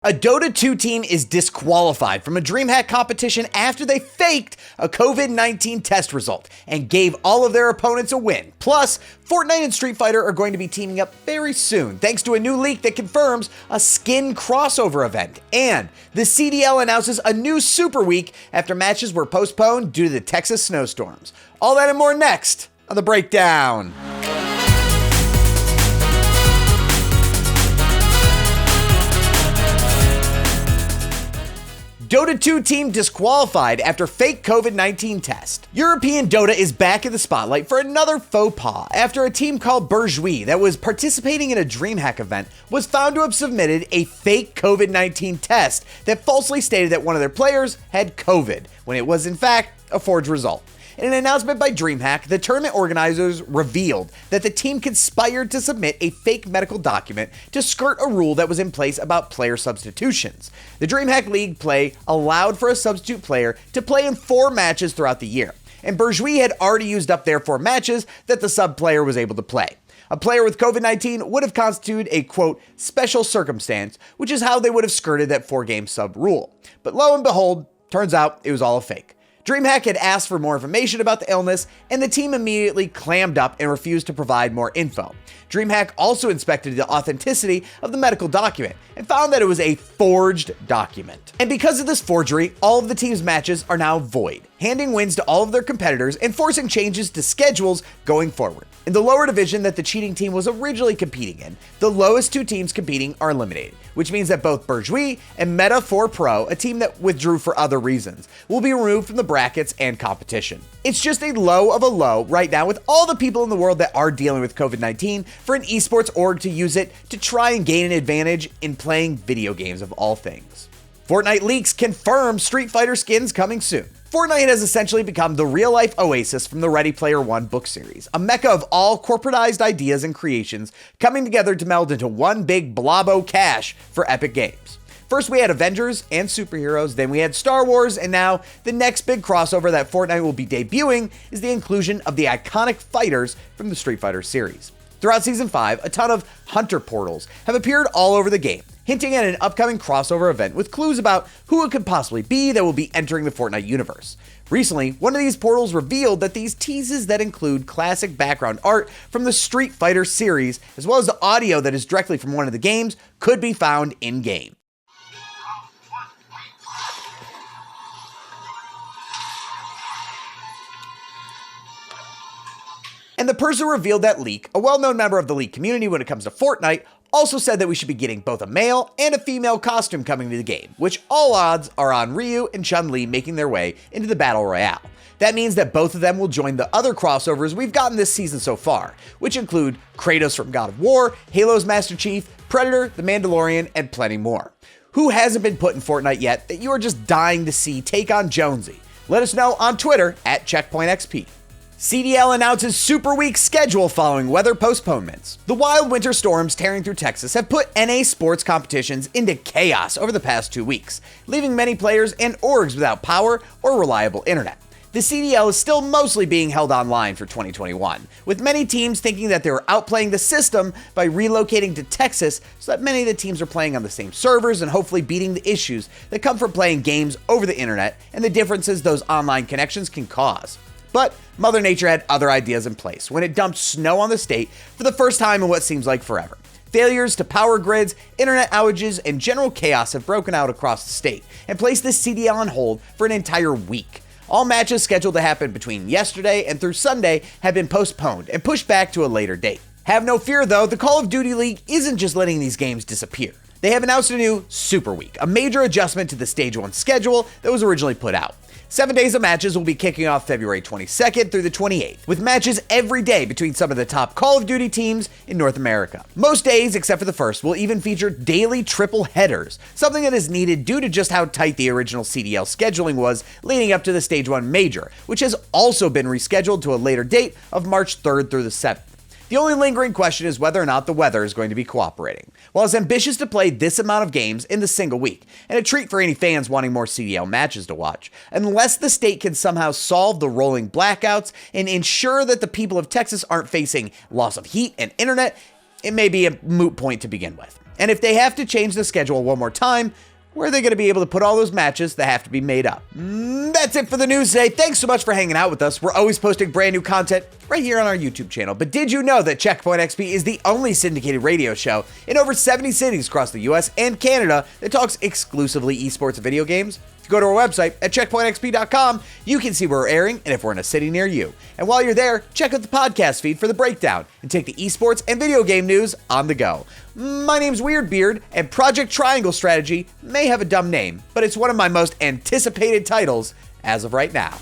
A Dota 2 team is disqualified from a DreamHack competition after they faked a COVID-19 test result and gave all of their opponents a win. Plus, Fortnite and Street Fighter are going to be teaming up very soon thanks to a new leak that confirms a skin crossover event. And the CDL announces a new Super Week after matches were postponed due to the Texas snowstorms. All that and more next on The Breakdown. Dota 2 team disqualified after fake COVID-19 test. European Dota is back in the spotlight for another faux pas after a team called Burjui that was participating in a DreamHack event was found to have submitted a fake COVID-19 test that falsely stated that one of their players had COVID, when it was in fact a forged result. In an announcement by DreamHack, the tournament organizers revealed that the team conspired to submit a fake medical document to skirt a rule that was in place about player substitutions. The DreamHack League play allowed for a substitute player to play in 4 matches throughout the year, and Burjui had already used up their 4 matches that the sub player was able to play. A player with COVID-19 would have constituted a, quote, special circumstance, which is how they would have skirted that 4-game sub rule. But lo and behold, turns out it was all a fake. DreamHack had asked for more information about the illness, and the team immediately clammed up and refused to provide more info. DreamHack also inspected the authenticity of the medical document and found that it was a forged document. And because of this forgery, all of the team's matches are now void, handing wins to all of their competitors and forcing changes to schedules going forward. In the lower division that the cheating team was originally competing in, the lowest 2 teams competing are eliminated, which means that both Burjui and Meta 4 Pro, a team that withdrew for other reasons, will be removed from the brackets and competition. It's just a low of a low right now with all the people in the world that are dealing with COVID-19 for an esports org to use it to try and gain an advantage in playing video games of all things. Fortnite leaks confirm Street Fighter skins coming soon. Fortnite has essentially become the real-life oasis from the Ready Player One book series, a mecca of all corporatized ideas and creations coming together to meld into one big blob o' cash for epic games. First we had Avengers and superheroes, then we had Star Wars, and now the next big crossover that Fortnite will be debuting is the inclusion of the iconic fighters from the Street Fighter series. Throughout Season 5, a ton of hunter portals have appeared all over the game, hinting at an upcoming crossover event with clues about who it could possibly be that will be entering the Fortnite universe. Recently, one of these portals revealed that these teases that include classic background art from the Street Fighter series, as well as the audio that is directly from one of the games, could be found in-game. And the person who revealed that leak, a well-known member of the leak community when it comes to Fortnite, also said that we should be getting both a male and a female costume coming to the game, which all odds are on Ryu and Chun-Li making their way into the Battle Royale. That means that both of them will join the other crossovers we've gotten this season so far, which include Kratos from God of War, Halo's Master Chief, Predator, The Mandalorian, and plenty more. Who hasn't been put in Fortnite yet that you are just dying to see take on Jonesy? Let us know on Twitter at CheckpointXP. CDL announces Super Week schedule following weather postponements. The wild winter storms tearing through Texas have put NA sports competitions into chaos over the past 2 weeks, leaving many players and orgs without power or reliable internet. The CDL is still mostly being held online for 2021, with many teams thinking that they were outplaying the system by relocating to Texas so that many of the teams are playing on the same servers and hopefully beating the issues that come from playing games over the internet and the differences those online connections can cause. But Mother Nature had other ideas in place when it dumped snow on the state for the first time in what seems like forever. Failures to power grids, internet outages, and general chaos have broken out across the state and placed the CDL on hold for an entire week. All matches scheduled to happen between yesterday and through Sunday have been postponed and pushed back to a later date. Have no fear though, the Call of Duty League isn't just letting these games disappear. They have announced a new Super Week, a major adjustment to the Stage 1 schedule that was originally put out. 7 days of matches will be kicking off February 22nd through the 28th, with matches every day between some of the top Call of Duty teams in North America. Most days, except for the first, will even feature daily triple headers, something that is needed due to just how tight the original CDL scheduling was leading up to the Stage 1 Major, which has also been rescheduled to a later date of March 3rd through the 7th. The only lingering question is whether or not the weather is going to be cooperating. While it's ambitious to play this amount of games in the single week, and a treat for any fans wanting more CDL matches to watch, unless the state can somehow solve the rolling blackouts and ensure that the people of Texas aren't facing loss of heat and internet, it may be a moot point to begin with. And if they have to change the schedule one more time, where are they going to be able to put all those matches that have to be made up? That's it for the news today. Thanks so much for hanging out with us. We're always posting brand new content right here on our YouTube channel. But did you know that Checkpoint XP is the only syndicated radio show in over 70 cities across the US and Canada that talks exclusively esports and video games? If you go to our website at checkpointxp.com, you can see where we're airing and if we're in a city near you. And while you're there, check out the podcast feed for the breakdown and take the esports and video game news on the go. My name's Weirdbeard, and Project Triangle Strategy may have a dumb name, but it's one of my most anticipated titles as of right now.